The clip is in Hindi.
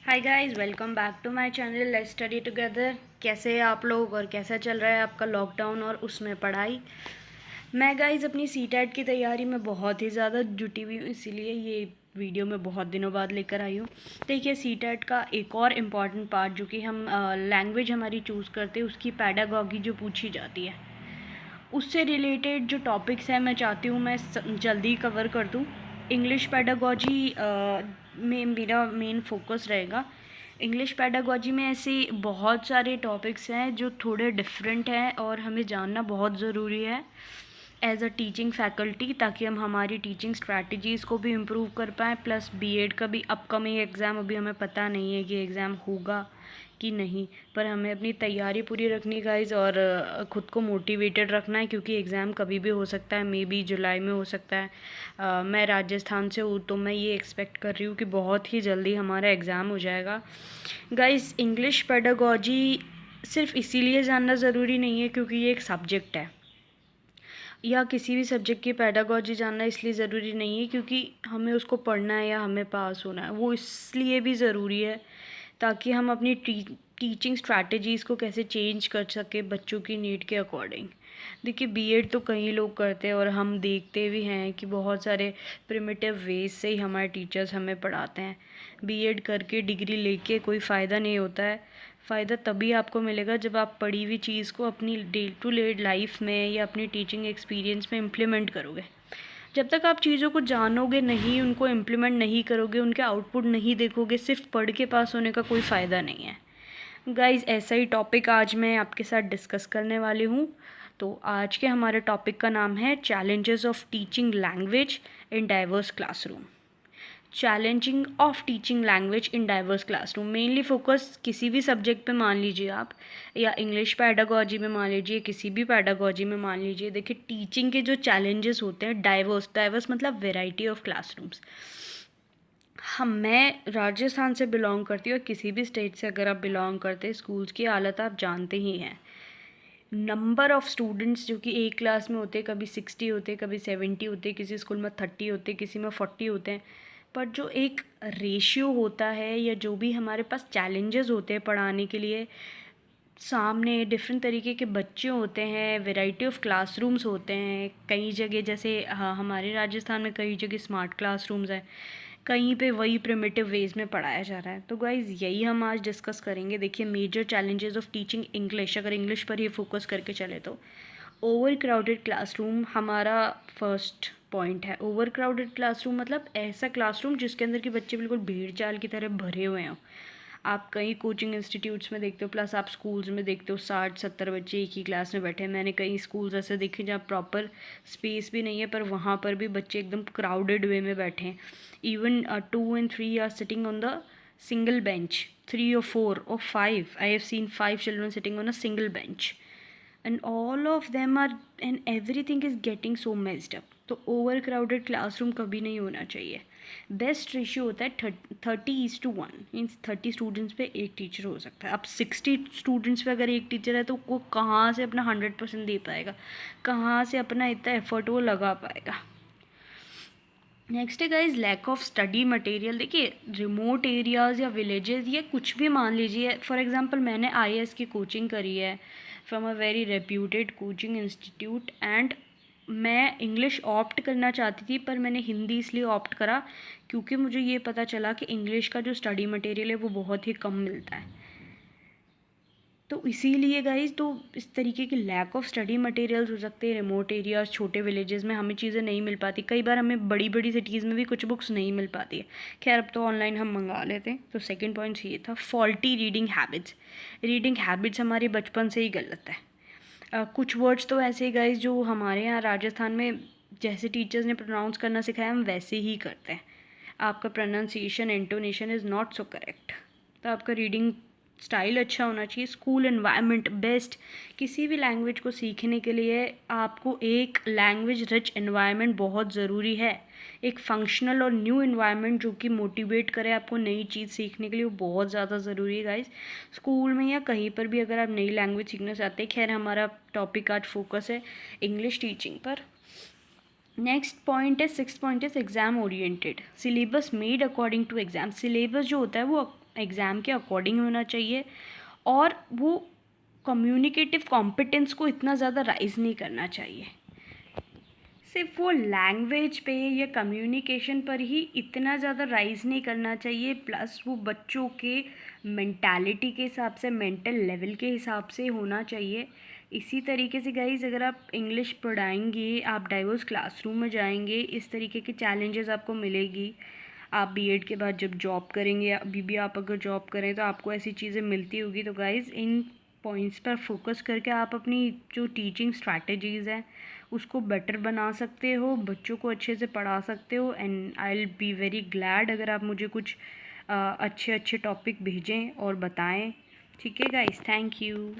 Hi guys, welcome back to my channel let's study together. कैसे हैं आप लोग और कैसा चल रहा है आपका लॉकडाउन और उसमें पढ़ाई। मैं गाइस अपनी सीटेट की तैयारी में बहुत ही ज़्यादा जुटी हुई हूँ, इसीलिए ये वीडियो मैं बहुत दिनों बाद लेकर आई हूँ। देखिए, सीटेट का एक और इम्पॉर्टेंट पार्ट जो कि हम लैंग्वेज हमारी चूज़ करते हैं उसकी पैडागॉगी जो पूछी जाती है, उससे रिलेटेड जो टॉपिक्स हैं मैं चाहती हूँ मैं जल्दी कवर कर दूँ। इंग्लिश पैडागॉजी में मेरा मेन फोकस रहेगा। इंग्लिश पैडागॉजी में ऐसे बहुत सारे टॉपिक्स हैं जो थोड़े डिफरेंट हैं और हमें जानना बहुत ज़रूरी है एज अ टीचिंग फैकल्टी, ताकि हम हमारी टीचिंग स्ट्रैटेजीज़ को भी इम्प्रूव कर पाएँ। प्लस बीएड का भी अपकमिंग एग्ज़ाम, अभी हमें पता नहीं है कि एग्ज़ाम होगा कि नहीं, पर हमें अपनी तैयारी पूरी रखनी गाइज और ख़ुद को मोटिवेटेड रखना है, क्योंकि एग्ज़ाम कभी भी हो सकता है, मे बी जुलाई में हो सकता है। मैं राजस्थान से हूँ तो मैं ये एक्सपेक्ट कर रही हूँ कि बहुत ही जल्दी हमारा एग्ज़ाम हो जाएगा। गाइज, इंग्लिश पेडागॉजी सिर्फ इसीलिए जानना ज़रूरी नहीं है क्योंकि ये एक सब्जेक्ट है, या किसी भी सब्जेक्ट की पैडागॉजी जानना इसलिए ज़रूरी नहीं है क्योंकि हमें उसको पढ़ना है या हमें पास होना है। वो इसलिए भी ज़रूरी है ताकि हम अपनी टीचिंग स्ट्रैटेजीज़ को कैसे चेंज कर सके बच्चों की नीड के अकॉर्डिंग। देखिए, बीएड तो कई लोग करते हैं और हम देखते भी हैं कि बहुत सारे प्रिमिटिव वेज से ही हमारे टीचर्स हमें पढ़ाते हैं। बीएड करके डिग्री लेके कोई फ़ायदा नहीं होता है। फ़ायदा तभी आपको मिलेगा जब आप पढ़ी हुई चीज़ को अपनी डे टू डे लाइफ में या अपनी टीचिंग एक्सपीरियंस में इम्प्लीमेंट करोगे। जब तक आप चीज़ों को जानोगे नहीं, उनको इम्प्लीमेंट नहीं करोगे, उनके आउटपुट नहीं देखोगे, सिर्फ पढ़ के पास होने का कोई फ़ायदा नहीं है। गाइज़, ऐसा ही टॉपिक आज मैं आपके साथ डिस्कस करने वाली हूँ। तो आज के हमारे टॉपिक का नाम है challenges of teaching language in diverse classroom. Challenging of teaching language in diverse classroom, mainly focus किसी भी सब्जेक्ट पे मान लीजिए आप, या इंग्लिश पैडागॉजी में मान लीजिए, किसी भी पैडागॉजी में मान लीजिए। देखिए, टीचिंग के जो चैलेंजेस होते हैं, डाइवर्स मतलब वेराइटी ऑफ क्लासरूम्स। मैं राजस्थान से बिलोंग करती हूँ और किसी भी स्टेट से अगर आप बिलोंग करते हैं, स्कूल्स की हालत आप जानते ही हैं। नंबर ऑफ़ स्टूडेंट्स जो कि एक क्लास में होते, कभी 60 होते, कभी 70 होते, किसी स्कूल में 30 होते, किसी में 40 होते हैं। पर जो एक रेशियो होता है या जो भी हमारे पास चैलेंजेस होते हैं पढ़ाने के लिए, सामने डिफरेंट तरीके के बच्चे होते हैं, वैरायटी ऑफ क्लासरूम्स होते हैं। कई जगह जैसे हमारे राजस्थान में कई जगह स्मार्ट क्लासरूम्स हैं, कहीं पे वही प्रिमिटिव वेज में पढ़ाया जा रहा है। तो गाइज़, यही हम आज डिस्कस करेंगे। देखिए, major challenges of teaching English, अगर इंग्लिश पर ही फोकस करके चले तो ओवर क्राउडेड क्लासरूम हमारा फर्स्ट पॉइंट है। ओवर क्राउडेड क्लासरूम मतलब ऐसा क्लासरूम जिसके अंदर के बच्चे बिल्कुल भीड़ चाल की तरह भरे हुए हों। आप कई कोचिंग इंस्टीट्यूट्स में देखते हो, प्लस आप स्कूल्स में देखते हो 60-70 बच्चे एक ही क्लास में बैठे हैं। मैंने कई स्कूल्स ऐसे देखे जहाँ प्रॉपर स्पेस भी नहीं है, पर वहाँ पर भी बच्चे एकदम क्राउडेड वे में बैठे हैं। Even 2 and 3 are sitting on the single bench, 3 or 4 or 5. I have seen 5 children sitting on a single bench, and all of them are, and everything is getting so messed up. तो ओवर क्राउडेड क्लासरूम कभी नहीं होना चाहिए। बेस्ट रेशियो होता है 30:1, मीन्स 30 स्टूडेंट्स पे एक टीचर हो सकता है। अब 60 स्टूडेंट्स पे अगर एक टीचर है तो वो कहाँ से अपना 100% दे पाएगा, कहाँ से अपना इतना एफर्ट वो लगा पाएगा। नेक्स्ट है guys, lack of study material. देखिए, रिमोट एरियाज़ या विलेजेस या कुछ भी मान लीजिए, फॉर एग्जांपल मैंने आईएएस की कोचिंग करी है from a very reputed coaching institute, and मैं इंग्लिश ऑप्ट करना चाहती थी, पर मैंने हिंदी इसलिए ऑप्ट करा क्योंकि मुझे ये पता चला कि इंग्लिश का जो स्टडी मटेरियल है वो बहुत ही कम मिलता है। तो इसीलिए गाइज, तो इस तरीके की लैक ऑफ स्टडी मटेरियल्स हो सकते हैं। रिमोट एरियाज़, छोटे विलेजेस में हमें चीज़ें नहीं मिल पाती। कई बार हमें बड़ी बड़ी सिटीज़ में भी कुछ बुक्स नहीं मिल पाती है। खैर, अब तो ऑनलाइन हम मंगा लेते हैं। तो सेकंड पॉइंट ये था, faulty reading habits. Reading habits हमारी बचपन से ही गलत है। कुछ वर्ड्स तो ऐसे गाइज जो हमारे यहाँ राजस्थान में जैसे टीचर्स ने प्रोनाउंस करना सिखाया हम वैसे ही करते हैं। आपका pronunciation, intonation is not so correct. तो आपका रीडिंग स्टाइल अच्छा होना चाहिए। School environment best. किसी भी लैंग्वेज को सीखने के लिए आपको एक लैंग्वेज रिच एनवायरनमेंट बहुत ज़रूरी है। एक फंक्शनल और न्यू एनवायरनमेंट जो कि मोटिवेट करे आपको नई चीज़ सीखने के लिए, वो बहुत ज़्यादा ज़रूरी है गाइज। स्कूल में या कहीं पर भी अगर आप नई लैंग्वेज सीखना चाहते हैं, खैर हमारा टॉपिक आज फोकस है इंग्लिश टीचिंग पर। नेक्स्ट पॉइंट है, 6th point is exam oriented. Syllabus made according to exam. Syllabus जो होता है वो एग्ज़ाम के अकॉर्डिंग होना चाहिए, और वो कम्युनिकेटिव कॉम्पिटेंस को इतना ज़्यादा राइज़ नहीं करना चाहिए। सिर्फ वो लैंग्वेज पे या कम्युनिकेशन पर ही इतना ज़्यादा राइज़ नहीं करना चाहिए, प्लस वो बच्चों के मेंटालिटी के हिसाब से, मेंटल लेवल के हिसाब से होना चाहिए। इसी तरीके से गाइज़, अगर आप इंग्लिश पढ़ाएंगे, आप डाइवर्स क्लासरूम में जाएंगे, इस तरीके के चैलेंजेस आपको मिलेगी। आप बीएड के बाद जब जॉब करेंगे, अभी भी आप अगर जॉब करें तो आपको ऐसी चीज़ें मिलती होगी। तो गाइज़, इन पॉइंट्स पर फोकस करके आप अपनी जो टीचिंग स्ट्रैटेजीज़ हैं उसको बेटर बना सकते हो, बच्चों को अच्छे से पढ़ा सकते हो। And I will be very glad अगर आप मुझे कुछ अच्छे अच्छे टॉपिक भेजें और बताएं। ठीक है गाइस, थैंक यू।